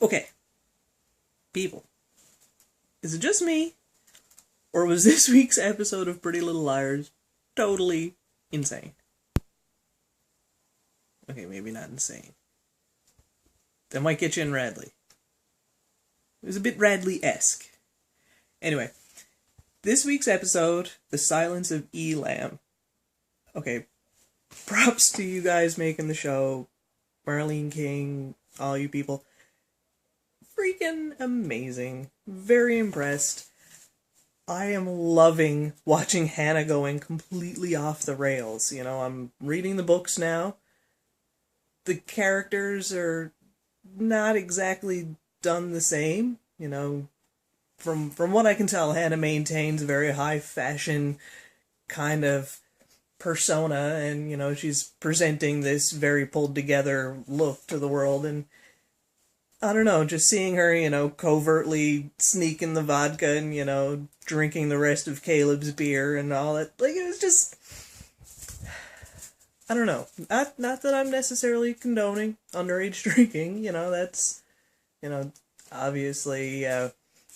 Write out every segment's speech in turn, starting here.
Okay, people, is it just me, or was this week's episode of Pretty Little Liars totally insane? Okay, maybe not insane. That might get you in Radley. It was a bit Radley-esque. Anyway, this week's episode, The Silence of Elam. Okay, props to you guys making the show, Marlene King, all you people. Freaking amazing. Very impressed. I am loving watching Hannah going completely off the rails. You know, I'm reading the books now. The characters are not exactly done the same. You know, from what I can tell, Hannah maintains a very high fashion kind of persona, and, you know, she's presenting this very pulled together look to the world, and I don't know, just seeing her, you know, covertly sneaking the vodka and, you know, drinking the rest of Caleb's beer and all that, like, it was just, I don't know, not that I'm necessarily condoning underage drinking, you know, that's, you know, obviously,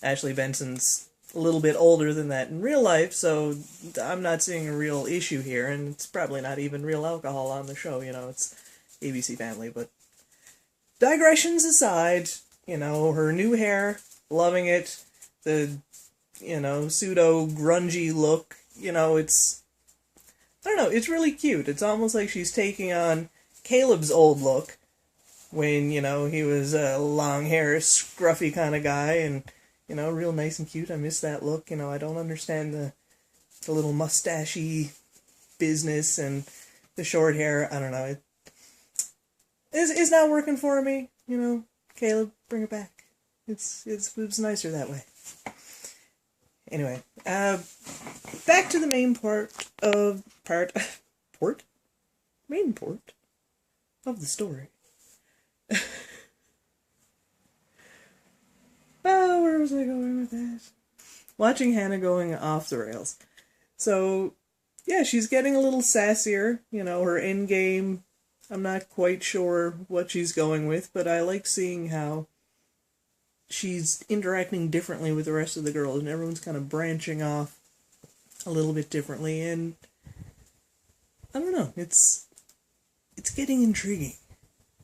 Ashley Benson's a little bit older than that in real life, so I'm not seeing a real issue here, and it's probably not even real alcohol on the show, you know, it's ABC Family, but digressions aside, you know, her new hair, loving it, the, you know, pseudo-grungy look, you know, it's, I don't know, it's really cute. It's almost like she's taking on Caleb's old look, when, you know, he was a long hair, scruffy kind of guy, and, you know, real nice and cute. I miss that look, you know, I don't understand the little mustachy business and the short hair, I don't know, it's not working for me, you know. Caleb, bring it back. It was nicer that way. Anyway, back to the main main port of the story. Oh, where was I going with that? Watching Hannah going off the rails. So, yeah, she's getting a little sassier, you know, her end game, I'm not quite sure what she's going with, but I like seeing how she's interacting differently with the rest of the girls, and everyone's kind of branching off a little bit differently, and I don't know, it's getting intriguing.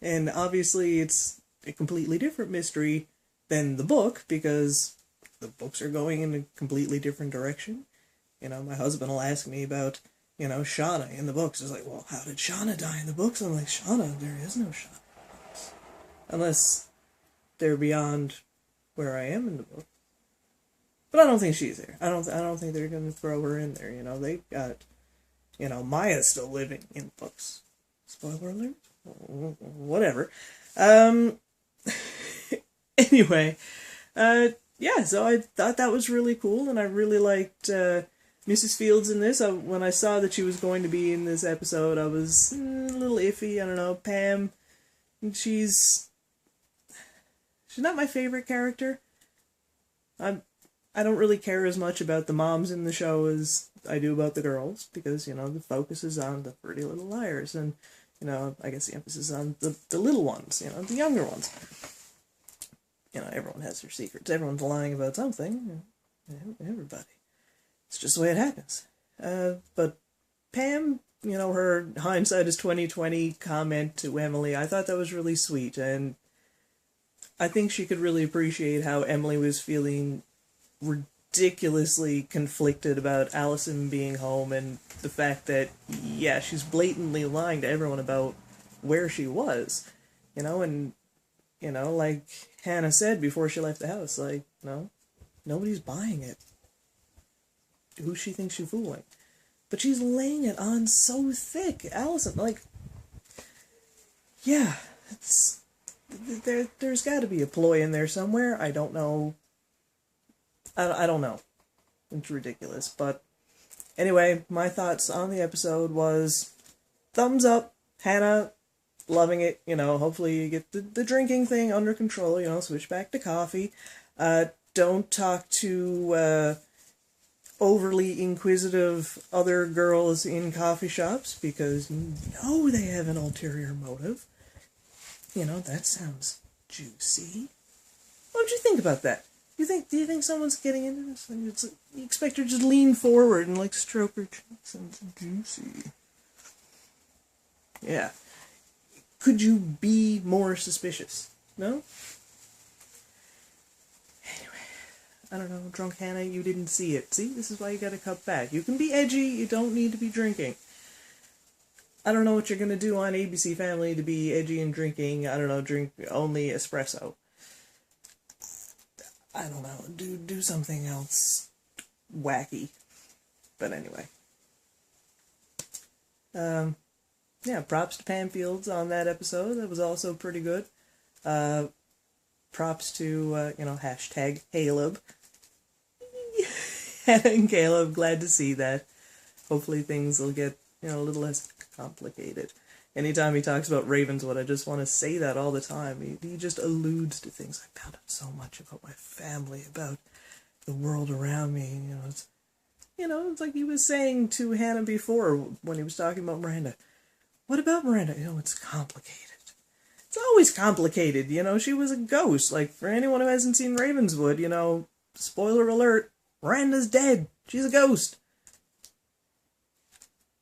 And obviously it's a completely different mystery than the book, because the books are going in a completely different direction. You know, my husband will ask me about, you know, Shauna in the books. It's like, well, how did Shauna die in the books? I'm like, Shauna, there is no Shauna in the books. Unless they're beyond where I am in the book. But I don't think she's there. I don't think they're going to throw her in there, you know. They got, you know, Maya's still living in the books. Spoiler alert? Whatever. Anyway, yeah, so I thought that was really cool, and I really liked, Mrs. Fields in this. When I saw that she was going to be in this episode, I was a little iffy. I don't know. Pam, she's not my favorite character. I don't really care as much about the moms in the show as I do about the girls, because, you know, the focus is on the Pretty Little Liars, and, you know, I guess the emphasis on the little ones, you know, the younger ones. You know, everyone has their secrets. Everyone's lying about something. Everybody. It's just the way it happens. But Pam, you know, her hindsight is 20/20 comment to Emily, I thought that was really sweet, and I think she could really appreciate how Emily was feeling ridiculously conflicted about Allison being home, and the fact that, yeah, she's blatantly lying to everyone about where she was, you know, and, you know, like Hannah said before she left the house, like, no, nobody's buying it. Who she thinks she's fooling? But she's laying it on so thick. Allison, like, yeah, it's, there's got to be a ploy in there somewhere. I don't know. I don't know. It's ridiculous. But anyway, my thoughts on the episode was thumbs up. Hannah, loving it. You know, hopefully you get the drinking thing under control. You know, switch back to coffee. Don't talk to overly inquisitive other girls in coffee shops, because you know they have an ulterior motive. You know, that sounds juicy. What would you think about that? Do you think someone's getting into this? And you expect her to just lean forward and like stroke her cheeks and it's juicy. Yeah. Could you be more suspicious? No? Anyway, I don't know, drunk Hannah, you didn't see it. See, this is why you gotta cut back. You can be edgy, you don't need to be drinking. I don't know what you're gonna do on ABC Family to be edgy and drinking. I don't know, drink only espresso. I don't know, do something else wacky. But anyway. Yeah, props to Pam Fields on that episode. That was also pretty good. Props to, hashtag Caleb. And Caleb, glad to see that. Hopefully things will get, a little less complicated. Anytime he talks about Ravenswood, I just want to say that all the time. He just alludes to things. I found out so much about my family, about the world around me. It's like he was saying to Hannah before when he was talking about Miranda. What about Miranda? It's complicated. It's always complicated, she was a ghost. Like, for anyone who hasn't seen Ravenswood, spoiler alert, Miranda's dead. She's a ghost.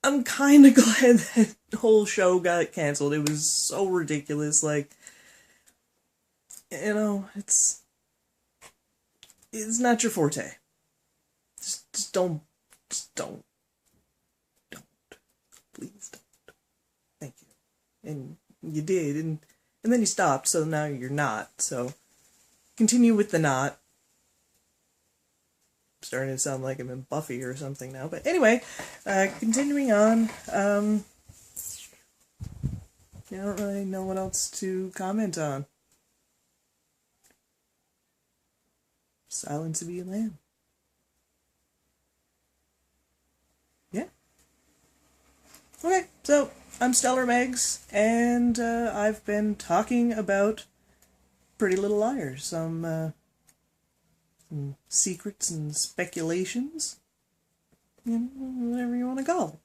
I'm kind of glad that whole show got cancelled. It was so ridiculous. Like, it's not your forte. Just don't. Please don't. Thank you. And you did, and then you stopped, so now you're not. So, continue with the not. Starting to sound like I'm in Buffy or something now. But anyway, continuing on. I don't really know what else to comment on. Silence of a Lamb. Yeah. Okay, so I'm Stellar Megs, and I've been talking about Pretty Little Liars. Some secrets and speculations, whatever you want to call it.